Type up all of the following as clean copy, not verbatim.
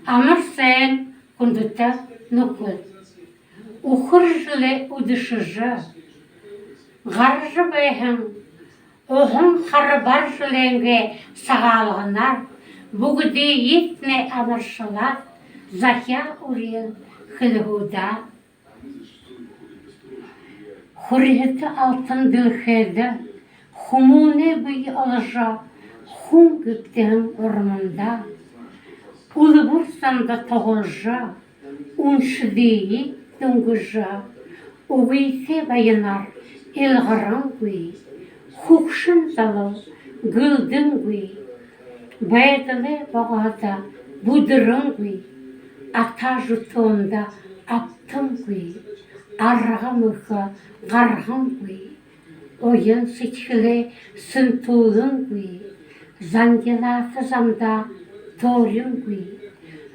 Amr sen kunduta nukul. Ukhurjle udışıcı. Garjı beyhin. Ohun karbarjlenge sağalğınar. Bugüde yetne amarşılar. Zahya uriyel hılhuda. Hürriyeti altın dilhede. Humune bıy alıca. Hum gökteğin ormanda. Ulu bursanda toğulca. Unşı deyi döngüca. Uveyse bayanar ilgıran güy. Hukşın zalı gıldın güy. Baydılı bağada budurun güy. Ata jutonda aptın güy. Arğamıqa qarğın güy. Oyun seçkili sıntuğun güy. Zangelatı zamda torun güy.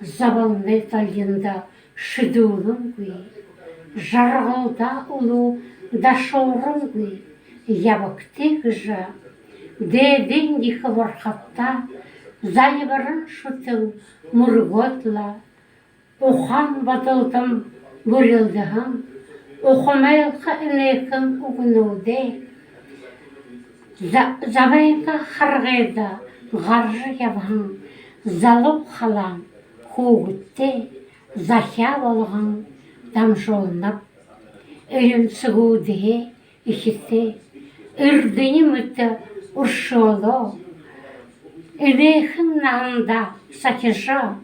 Zavallı talyında şıdulun güy. Жарғылда ұлу дашорын güy. Ябыкты гыжа. Деден дихы вархатта. Зайбырын шутың мұрготла. Охан батылдым бұрылдығым. Оқымайлқы інекім ұғынуде. Забайға харғайда ғаржы ябғын. Залу қалам қуғытте. Захя болғын. Damşolunap, ölüm sıgıdığı ikisi, ırdını mütte urşolu, ödeğin nağında sakıca,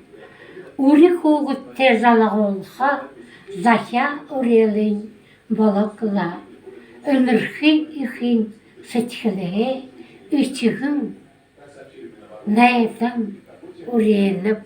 uri kuğutte zalağolha, zahya urelin balıkla, önürkin ikin seçkiliği, içiğin, neyden urenip,